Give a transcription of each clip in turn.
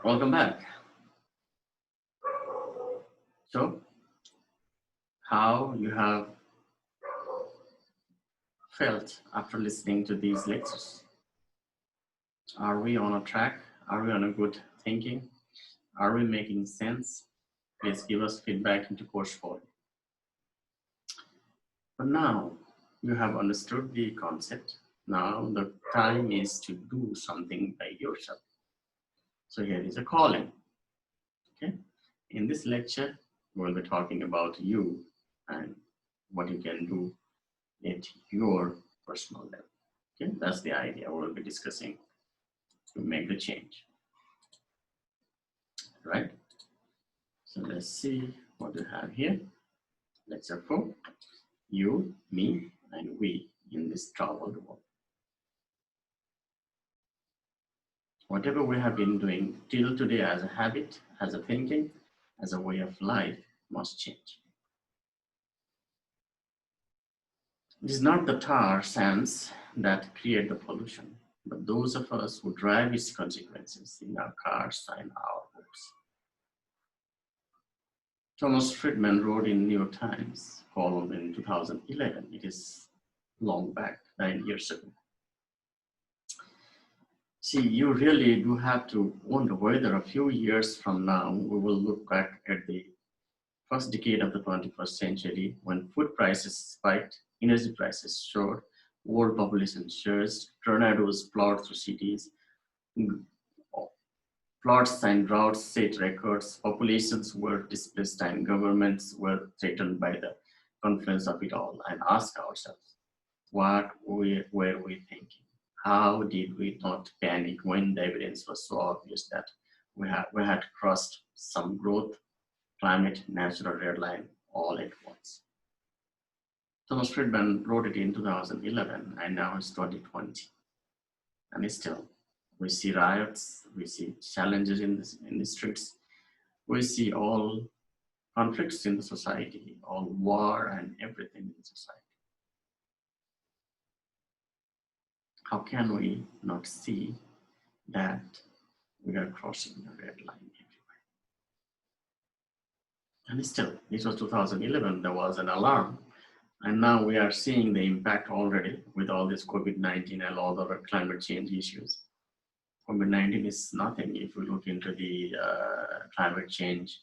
Welcome back. So, how you have felt after listening to these lectures? Are we on a track? Are we on a good thinking? Are we making sense? Please give us feedback into course 4. But now you have understood the concept. Now the time is to do something by yourself. So here is a calling. Okay. In this lecture, we'll be talking about you and what you can do at your personal level. Okay, that's the idea we'll be discussing to make the change. Right? So let's see what we have here. Lecture 4. You, me, and we in this troubled world. Whatever we have been doing till today as a habit, as a thinking, as a way of life must change. It is not the tar sands that create the pollution, but those of us who drive its consequences in our cars and our homes. Thomas Friedman wrote in New York Times, column in 2011. It is long back, 9 years ago. See, you really do have to wonder whether a few years from now, we will look back at the first decade of the 21st century when food prices spiked, energy prices soared, world population surged, tornadoes plowed through cities, floods and droughts set records, populations were displaced and governments were threatened by the confluence of it all, and ask ourselves, what were we thinking? How did we not panic when the evidence was so obvious that we had crossed some growth, climate, natural red line all at once? Thomas Friedman wrote it in 2011, and now it's 2020. And still, we see riots, we see challenges in the streets, we see all conflicts in the society, all war and everything in society. How can we not see that we are crossing the red line everywhere? And still, this was 2011, there was an alarm. And now we are seeing the impact already with all this COVID-19 and all the other climate change issues. COVID-19 is nothing if we look into the climate change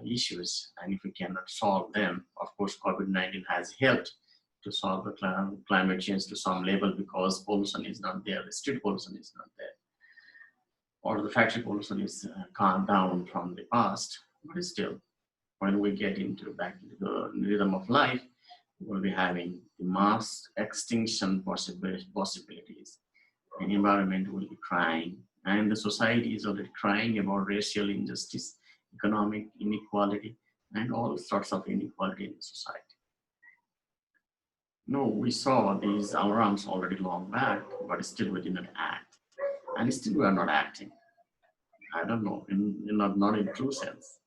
issues, and if we cannot solve them. Of course, COVID-19 has helped to solve the climate change to some level because pollution is not there, the street pollution is not there, or the factory pollution is calmed down from the past. But still, when we get back into the rhythm of life, we'll be having the mass extinction possibilities. The environment will be crying, and the society is already crying about racial injustice, economic inequality, and all sorts of inequality in the society. No, we saw these alarms already long back, but still we did not act. And still we are not acting. I don't know, not in true sense.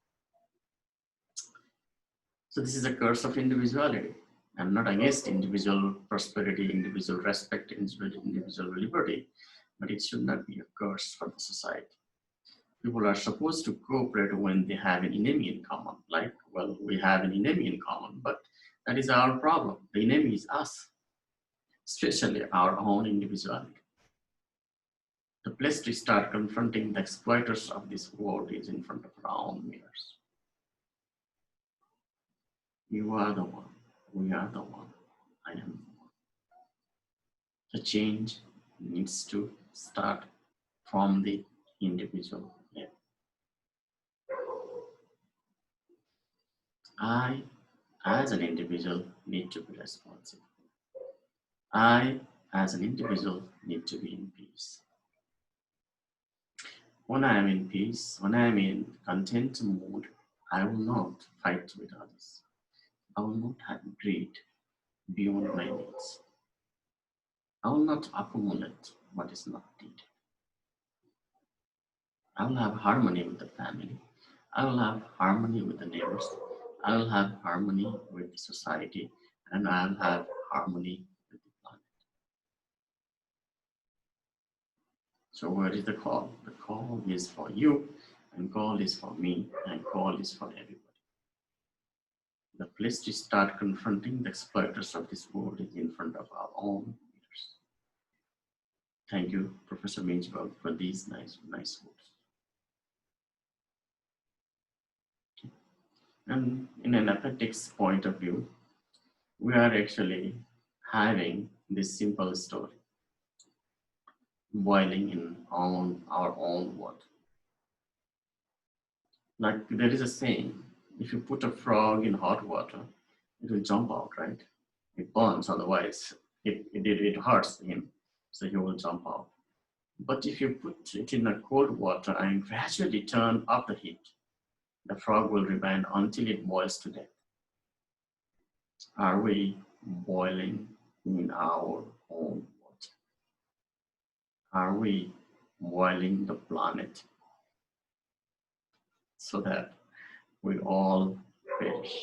So this is a curse of individuality. I'm not against individual prosperity, individual respect, individual liberty, but it should not be a curse for the society. People are supposed to cooperate when they have an enemy in common. Like, well, we have an enemy in common, but that is our problem. The enemy is us, especially our own individuality. The place to start confronting the exploiters of this world is in front of our own mirrors. You are the one. We are the one. I am the one. The change needs to start from the individual level. I, as an individual, need to be responsible. I, as an individual, need to be in peace. When I am in peace, when I am in content mood, I will not fight with others. I will not have greed beyond my needs. I will not accumulate what is not needed. I will have harmony with the family. I will have harmony with the neighbors. I will have harmony with society, and I will have harmony with the planet. So where is the call? The call is for you, and call is for me, and call is for everybody. The place to start confronting the exploiters of this world is in front of our own leaders. Thank you, Professor Minchberg, for these nice words. And in an ethics point of view, we are actually having this simple story boiling in our own water. Like there is a saying, if you put a frog in hot water, it will jump out, right? It burns, otherwise it hurts him, so he will jump out. But if you put it in a cold water and gradually turn up the heat, the frog will remain until it boils to death. Are we boiling in our own water? Are we boiling the planet so that we all perish?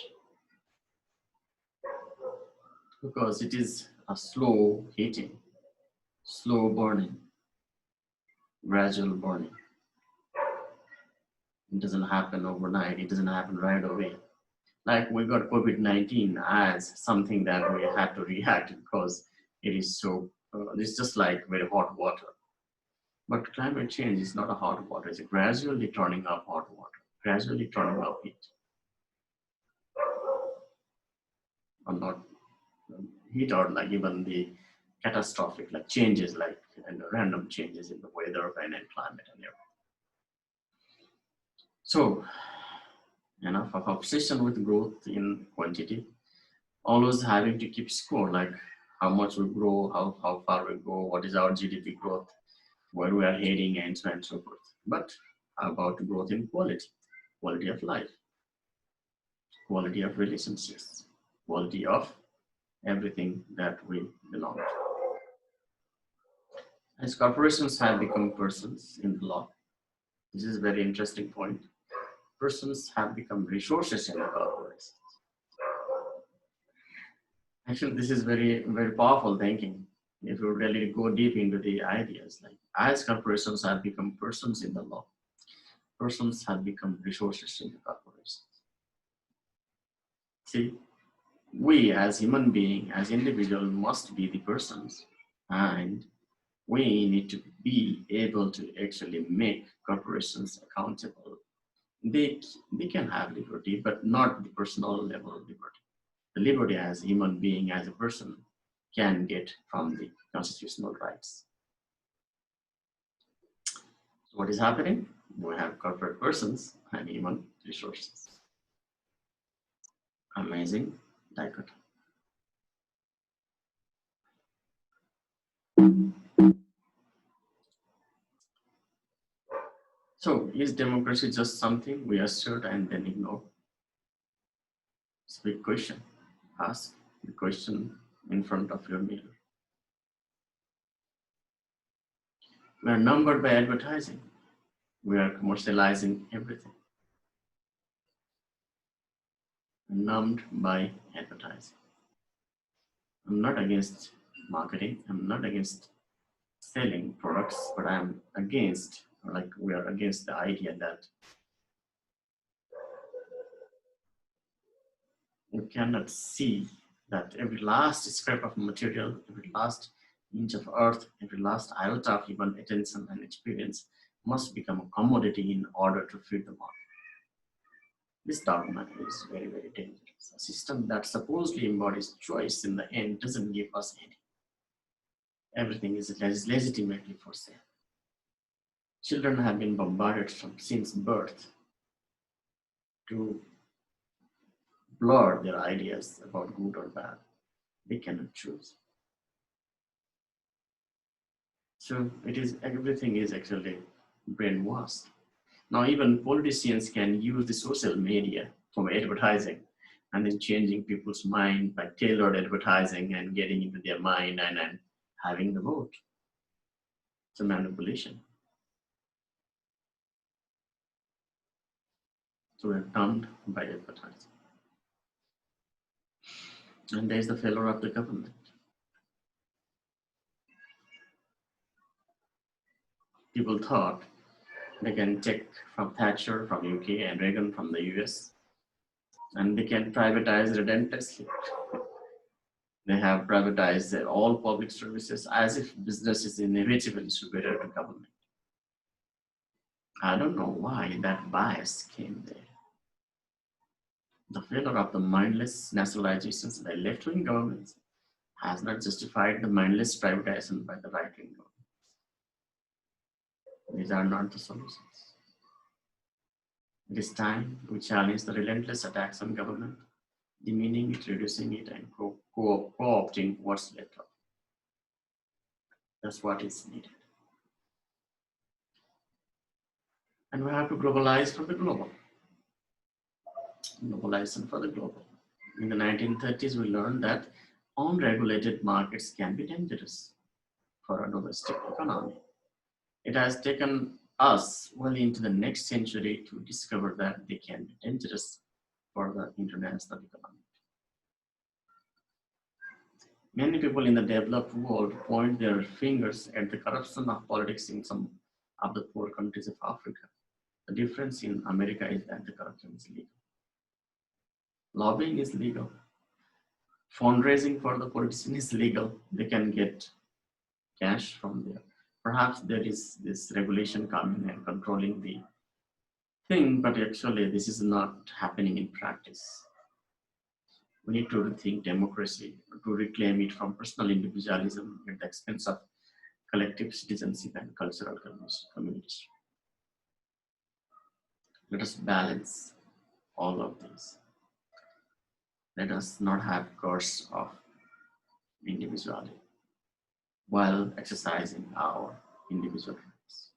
Because it is a slow heating, slow burning, gradual burning. It doesn't happen overnight. It doesn't happen right away. Like we got COVID-19 as something that we had to react because it is so, it's just like very hot water. But climate change is not a hot water. It's a gradually turning up hot water, gradually turning up heat. Or not heat, or like even the catastrophic like changes, like and random changes in the weather and climate and everything. So enough of obsession with growth in quantity, always having to keep score, like how much we grow, how far we go, what is our GDP growth, where we are heading, and so on and so forth. But how about growth in quality of life, quality of relationships, quality of everything that we belong to. As corporations have become persons in the law, this is a very interesting point. Persons have become resources in the corporations. Actually, this is very, very powerful thinking. If you really go deep into the ideas, like as corporations have become persons in the law, persons have become resources in the corporations. See, we as human beings, as individuals, must be the persons, and we need to be able to actually make corporations accountable. They can have liberty, but not the personal level of liberty. The liberty as a human being, as a person, can get from the constitutional rights. So what is happening? We have corporate persons and human resources. Amazing dichotomy. So is democracy just something we assert and then ignore? It's a big question. Ask the question in front of your mirror. We are numbered by advertising. We are commercializing everything. Numbed by advertising. I'm not against marketing. I'm not against selling products, but I'm against, like we are against the idea that you cannot see that every last scrap of material, every last inch of earth, every last iota of human attention and experience must become a commodity in order to feed the market. This dogma is very, very dangerous. A system that supposedly embodies choice in the end doesn't give us any. Everything is legitimately for sale. Children have been bombarded since birth to blur their ideas about good or bad. They cannot choose. So everything is actually brainwashed. Now even politicians can use the social media for advertising and then changing people's mind by tailored advertising and getting into their mind and having the vote. It's a manipulation. So we're numbed by advertising. And there's the failure of the government. People thought they can take from Thatcher from UK and Reagan from the US, and they can privatize relentlessly. They have privatized all public services as if business is inevitably superior to government. I don't know why that bias came there. The failure of the mindless nationalizations by left-wing governments has not justified the mindless privatization by the right-wing government. These are not the solutions. It is time we challenge the relentless attacks on government, demeaning it, reducing it, and co-opting what's left of it. That's what is needed. And we have to globalize for the global. Globalization for the global. In the 1930s, we learned that unregulated markets can be dangerous for a domestic economy. It has taken us well into the next century to discover that they can be dangerous for the international economy. Many people in the developed world point their fingers at the corruption of politics in some of the poor countries of Africa. The difference in America is that the corruption is legal. Lobbying is legal. Fundraising for the politician is legal. They can get cash from there. Perhaps there is this regulation coming and controlling the thing, but actually this is not happening in practice. We need to rethink democracy, to reclaim it from personal individualism at the expense of collective citizenship and cultural communities. Let us balance all of these. Let us not have curse of individuality while exercising our individual rights.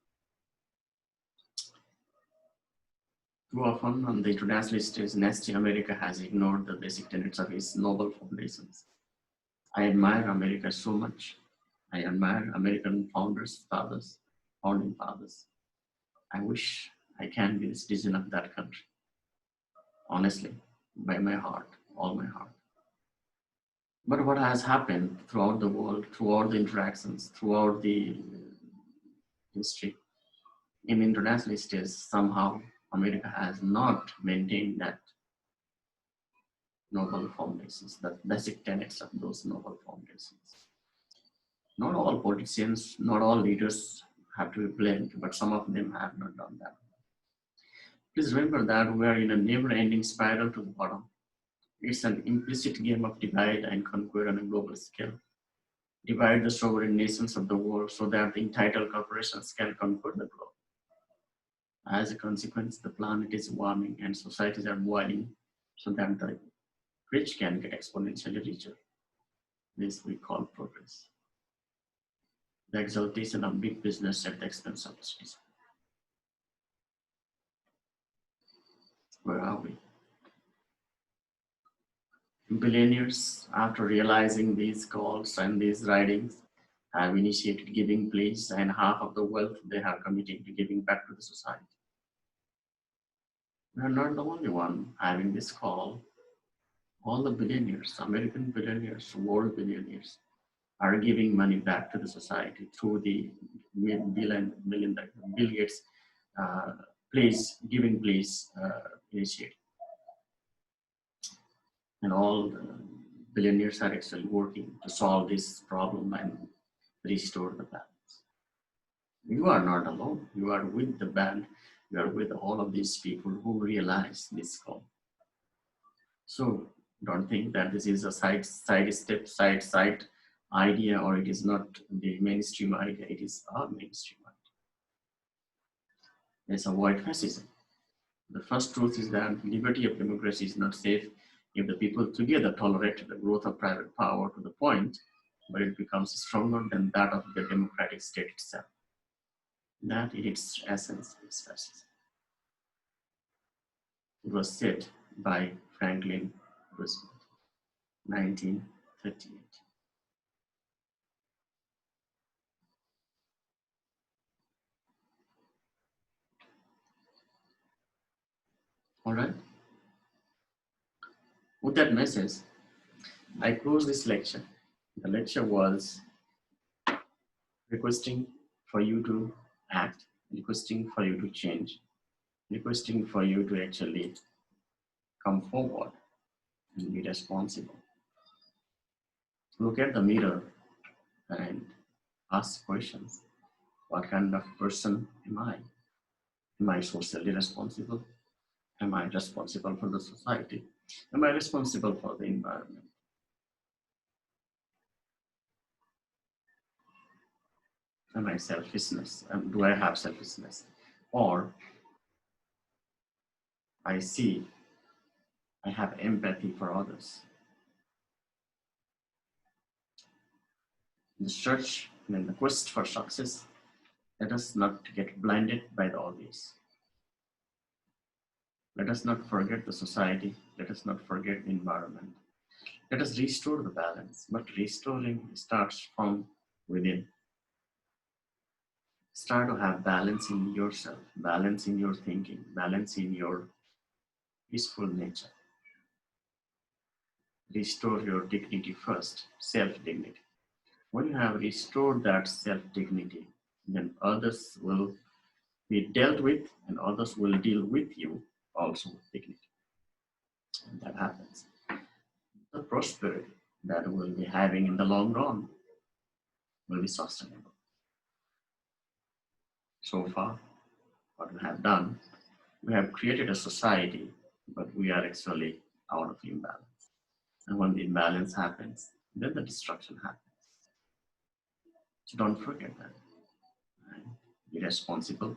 Too often on the international stage, nasty America has ignored the basic tenets of its noble foundations. I admire America so much. I admire American founders, founding fathers. I wish I can be the citizen of that country. Honestly, by my heart, all my heart. But what has happened throughout the world, throughout the interactions, throughout the history, in international stage, somehow America has not maintained that noble foundations, the basic tenets of those noble foundations. Not all politicians, not all leaders have to be blamed, but some of them have not done that. Please remember that we are in a never-ending spiral to the bottom. It's an implicit game of divide and conquer on a global scale. Divide the sovereign nations of the world so that the entitled corporations can conquer the globe. As a consequence, the planet is warming and societies are boiling so that the rich can get exponentially richer. This we call progress. The exaltation of big business at the expense of the citizen. Where are we? Billionaires, after realizing these calls and these writings, have initiated giving pleas, and half of the wealth they have committed to giving back to the society. We are not the only one having this call. All the billionaires, American billionaires, world billionaires, are giving money back to the society through the Bill Gates giving please initiative. And all the billionaires are actually working to solve this problem and restore the balance. You are not alone. You are with the band. You are with all of these people who realize this call. So don't think that this is a side idea, or it is not the mainstream idea. It is our mainstream idea. Let's avoid fascism. The first truth is that liberty of democracy is not safe if the people together tolerate the growth of private power to the point where it becomes stronger than that of the democratic state itself. That in its essence is fascism. It was said by Franklin Roosevelt, 1938. All right. With that message, I close this lecture. The lecture was requesting for you to act, requesting for you to change, requesting for you to actually come forward and be responsible. Look at the mirror and ask questions. What kind of person am I? Am I socially responsible? Am I responsible for the society? Am I responsible for the environment? Am I selfishness? Do I have selfishness? Or I see I have empathy for others. The search and the quest for success, let us not get blinded by the obvious. Let us not forget the society. Let us not forget the environment. Let us restore the balance. But restoring starts from within. Start to have balance in yourself, balance in your thinking, balance in your peaceful nature. Restore your dignity first, self-dignity. When you have restored that self-dignity, then others will be dealt with and others will deal with you also with dignity. And that happens. The prosperity that we'll be having in the long run will be sustainable. So far, what we have done, we have created a society, but we are actually out of imbalance. And when the imbalance happens, then the destruction happens. So don't forget that. And be responsible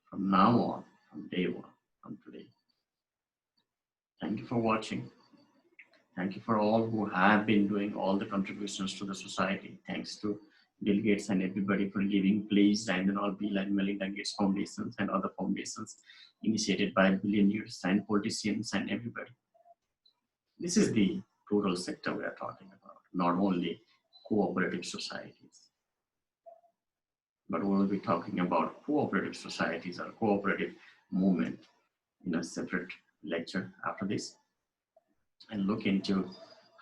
from now on, from day one, from today. Thank you for watching. Thank you for all who have been doing all the contributions to the society. Thanks to Bill Gates and everybody for giving. Please, and then all Bill and Melinda Gates foundations and other foundations initiated by billionaires and politicians and everybody. This is the rural sector we are talking about, not only cooperative societies, but we will be talking about cooperative societies or cooperative movement in a separate lecture after this, and look into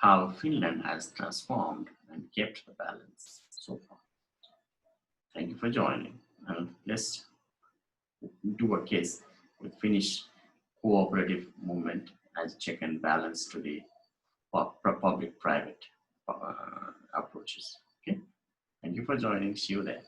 how Finland has transformed and kept the balance so far. Thank you for joining, and let's do a case with Finnish cooperative movement as check and balance to the public-private approaches. Okay, thank you for joining. See you there.